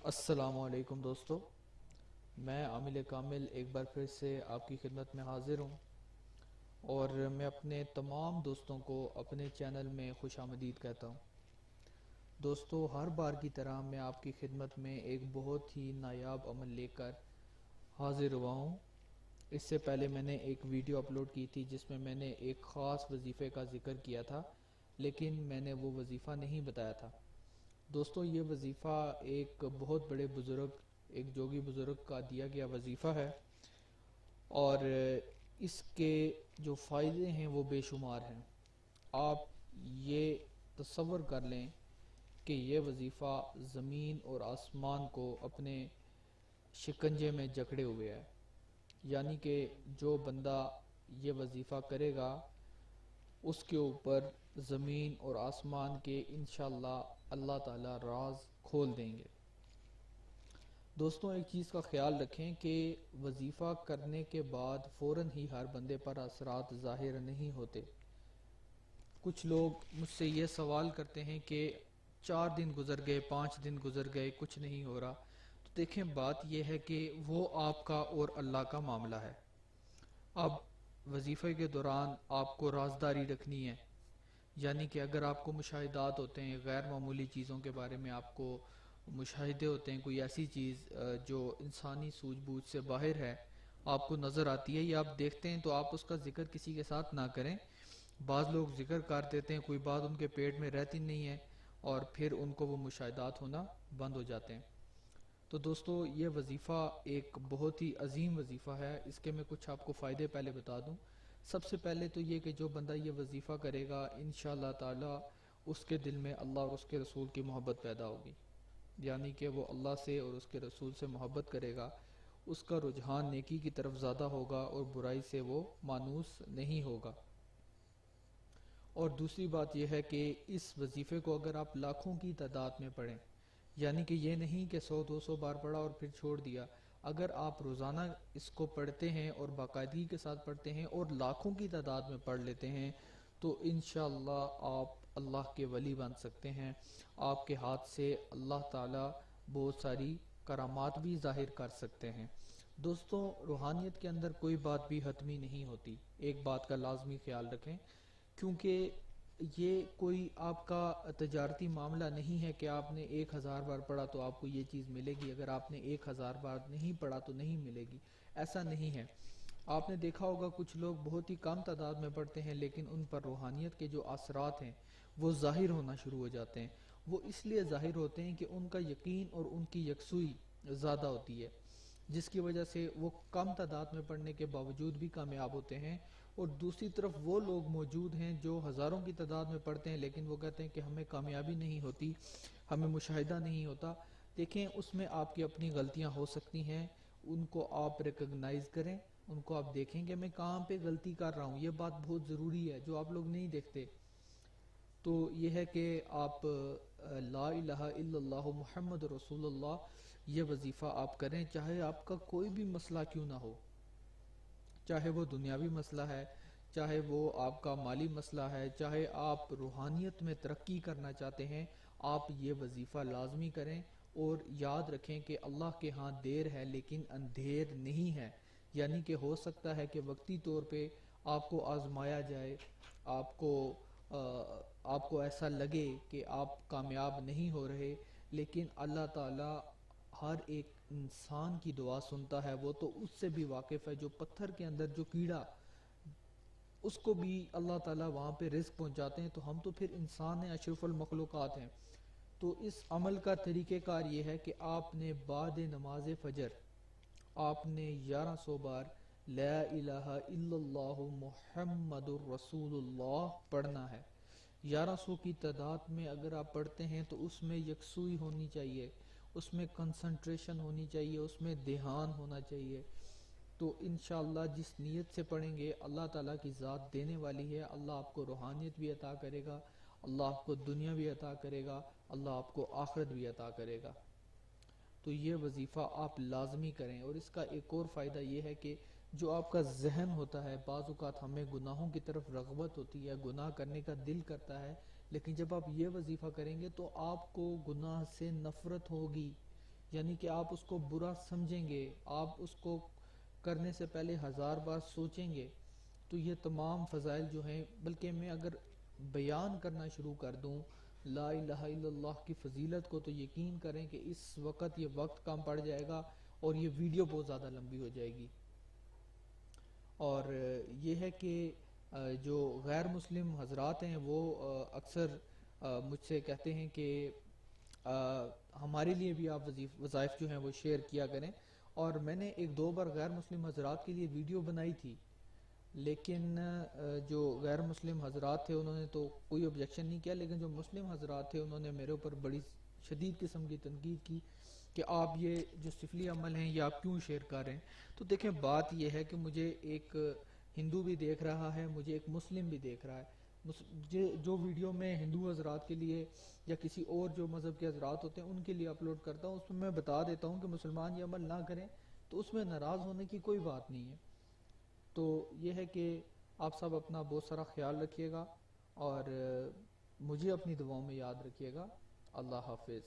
السلام علیکم دوستو، میں عامل کامل ایک بار پھر سے آپ کی خدمت میں حاضر ہوں اور میں اپنے تمام دوستوں کو اپنے چینل میں خوش آمدید کہتا ہوں۔ دوستو، ہر بار کی طرح میں آپ کی خدمت میں ایک بہت ہی نایاب عمل لے کر حاضر ہوا ہوں۔ اس سے پہلے میں نے ایک ویڈیو اپلوڈ کی تھی جس میں میں نے ایک خاص وظیفے کا ذکر کیا تھا، لیکن میں نے وہ وظیفہ نہیں بتایا تھا۔ دوستو، یہ وظیفہ ایک بہت بڑے بزرگ، ایک جوگی بزرگ کا دیا گیا وظیفہ ہے، اور اس کے جو فائدے ہیں وہ بے شمار ہیں۔ آپ یہ تصور کر لیں کہ یہ وظیفہ زمین اور آسمان کو اپنے شکنجے میں جکڑے ہوئے ہے، یعنی کہ جو بندہ یہ وظیفہ کرے گا اس کے اوپر زمین اور آسمان کے انشاءاللہ اللہ تعالی راز کھول دیں گے۔ دوستوں، ایک چیز کا خیال رکھیں کہ وظیفہ کرنے کے بعد فوراً ہی ہر بندے پر اثرات ظاہر نہیں ہوتے۔ کچھ لوگ مجھ سے یہ سوال کرتے ہیں کہ 4 دن گزر گئے، 5 دن گزر گئے، کچھ نہیں ہو رہا۔ تو دیکھیں، بات یہ ہے کہ وہ آپ کا اور اللہ کا معاملہ ہے۔ اب وظیفے کے دوران آپ کو رازداری رکھنی ہے، یعنی کہ اگر آپ کو مشاہدات ہوتے ہیں، غیر معمولی چیزوں کے بارے میں آپ کو مشاہدے ہوتے ہیں، کوئی ایسی چیز جو انسانی سوجھ بوجھ سے باہر ہے آپ کو نظر آتی ہے یا آپ دیکھتے ہیں، تو آپ اس کا ذکر کسی کے ساتھ نہ کریں۔ بعض لوگ ذکر کر دیتے ہیں، کوئی بات ان کے پیٹ میں رہتی نہیں ہے اور پھر ان کو وہ مشاہدات ہونا بند ہو جاتے ہیں۔ تو دوستو، یہ وظیفہ ایک بہت ہی عظیم وظیفہ ہے۔ اس کے میں کچھ آپ کو فائدے پہلے بتا دوں۔ سب سے پہلے تو یہ کہ جو بندہ یہ وظیفہ کرے گا انشاءاللہ تعالی اس کے دل میں اللہ اور اس کے رسول کی محبت پیدا ہوگی، یعنی کہ وہ اللہ سے اور اس کے رسول سے محبت کرے گا، اس کا رجحان نیکی کی طرف زیادہ ہوگا اور برائی سے وہ مانوس نہیں ہوگا۔ اور دوسری بات یہ ہے کہ اس وظیفے کو اگر آپ لاکھوں کی تعداد میں پڑھیں، یعنی کہ یہ نہیں کہ 100 200 بار پڑھا اور پھر چھوڑ دیا، اگر آپ روزانہ اس کو پڑھتے ہیں اور باقاعدگی کے ساتھ پڑھتے ہیں اور لاکھوں کی تعداد میں پڑھ لیتے ہیں، تو انشاءاللہ آپ اللہ کے ولی بن سکتے ہیں۔ آپ کے ہاتھ سے اللہ تعالی بہت ساری کرامات بھی ظاہر کر سکتے ہیں۔ دوستوں، روحانیت کے اندر کوئی بات بھی حتمی نہیں ہوتی، ایک بات کا لازمی خیال رکھیں، کیونکہ یہ کوئی آپ کا تجارتی معاملہ نہیں ہے کہ آپ نے 1000 بار پڑھا تو آپ کو یہ چیز ملے گی، اگر آپ نے 1000 بار نہیں پڑھا تو نہیں ملے گی، ایسا نہیں ہے۔ آپ نے دیکھا ہوگا کچھ لوگ بہت ہی کم تعداد میں پڑھتے ہیں لیکن ان پر روحانیت کے جو اثرات ہیں وہ ظاہر ہونا شروع ہو جاتے ہیں۔ وہ اس لیے ظاہر ہوتے ہیں کہ ان کا یقین اور ان کی یکسوئی زیادہ ہوتی ہے، جس کی وجہ سے وہ کم تعداد میں پڑھنے کے باوجود بھی کامیاب ہوتے ہیں۔ اور دوسری طرف وہ لوگ موجود ہیں جو ہزاروں کی تعداد میں پڑھتے ہیں لیکن وہ کہتے ہیں کہ ہمیں کامیابی نہیں ہوتی، ہمیں مشاہدہ نہیں ہوتا۔ دیکھیں، اس میں آپ کی اپنی غلطیاں ہو سکتی ہیں، ان کو آپ ریکگنائز کریں، ان کو آپ دیکھیں کہ میں کہاں پہ غلطی کر رہا ہوں۔ یہ بات بہت ضروری ہے جو آپ لوگ نہیں دیکھتے۔ تو یہ ہے کہ آپ لا الہ الا اللہ محمد رسول اللہ یہ وظیفہ آپ کریں، چاہے آپ کا کوئی بھی مسئلہ کیوں نہ ہو، چاہے وہ دنیاوی مسئلہ ہے، چاہے وہ آپ کا مالی مسئلہ ہے، چاہے آپ روحانیت میں ترقی کرنا چاہتے ہیں، آپ یہ وظیفہ لازمی کریں۔ اور یاد رکھیں کہ اللہ کے ہاں دیر ہے لیکن اندھیر نہیں ہے، یعنی کہ ہو سکتا ہے کہ وقتی طور پہ آپ کو آزمایا جائے، آپ کو آپ کو ایسا لگے کہ آپ کامیاب نہیں ہو رہے، لیکن اللہ تعالی ہر ایک انسان کی دعا سنتا ہے، وہ تو اس سے بھی واقف ہے۔ جو پتھر کے اندر جو کیڑا، اس کو بھی اللہ تعالیٰ وہاں پہ رزق پہنچاتے ہیں، تو ہم تو پھر انسان ہیں، اشرف المخلوقات ہیں۔ تو اس عمل کا طریقہ کار یہ ہے کہ آپ نے بعد نماز فجر آپ نے 1100 بار لا الہ الا اللہ محمد الرسول اللہ پڑھنا ہے۔ 1100 کی تعداد میں اگر آپ پڑھتے ہیں تو اس میں یکسوئی ہونی چاہیے، اس میں کنسنٹریشن ہونی چاہیے، اس میں دھیان ہونا چاہیے۔ تو انشاءاللہ جس نیت سے پڑھیں گے اللہ تعالیٰ کی ذات دینے والی ہے، اللہ آپ کو روحانیت بھی عطا کرے گا، اللہ آپ کو دنیا بھی عطا کرے گا، اللہ آپ کو آخرت بھی عطا کرے گا۔ تو یہ وظیفہ آپ لازمی کریں۔ اور اس کا ایک اور فائدہ یہ ہے کہ جو آپ کا ذہن ہوتا ہے، بعض اوقات ہمیں گناہوں کی طرف رغبت ہوتی ہے، گناہ کرنے کا دل کرتا ہے، لیکن جب آپ یہ وظیفہ کریں گے تو آپ کو گناہ سے نفرت ہوگی، یعنی کہ آپ اس کو برا سمجھیں گے، آپ اس کو کرنے سے پہلے 1000 بار سوچیں گے، تو یہ تمام فضائل جو ہیں، بلکہ میں اگر بیان کرنا شروع کر دوں لا الہ الا اللہ کی فضیلت کو، تو یقین کریں کہ اس وقت یہ وقت کم پڑ جائے گا اور یہ ویڈیو بہت زیادہ لمبی ہو جائے گی۔ اور یہ ہے کہ جو غیر مسلم حضرات ہیں وہ اکثر مجھ سے کہتے ہیں کہ ہمارے لیے بھی آپ وظائف جو ہیں وہ شیئر کیا کریں، اور میں نے ایک دو بار غیر مسلم حضرات کے لیے ویڈیو بنائی تھی، لیکن جو غیر مسلم حضرات تھے انہوں نے تو کوئی آبجیکشن نہیں کیا، لیکن جو مسلم حضرات تھے انہوں نے میرے اوپر بڑی شدید قسم کی تنقید کی کہ آپ یہ جو سفلی عمل ہیں یہ آپ کیوں شیئر کر رہے ہیں۔ تو دیکھیں بات یہ ہے کہ مجھے ایک ہندو بھی دیکھ رہا ہے، مجھے ایک مسلم بھی دیکھ رہا ہے۔ جو ویڈیو میں ہندو حضرات کے لیے یا کسی اور جو مذہب کے حضرات ہوتے ہیں ان کے لیے اپلوڈ کرتا ہوں، اس میں میں بتا دیتا ہوں کہ مسلمان یہ عمل نہ کریں، تو اس میں ناراض ہونے کی کوئی بات نہیں ہے۔ تو یہ ہے کہ آپ سب اپنا بہت سارا خیال رکھیے گا، اور مجھے اپنی دعاؤں میں یاد رکھیے گا۔ اللہ حافظ۔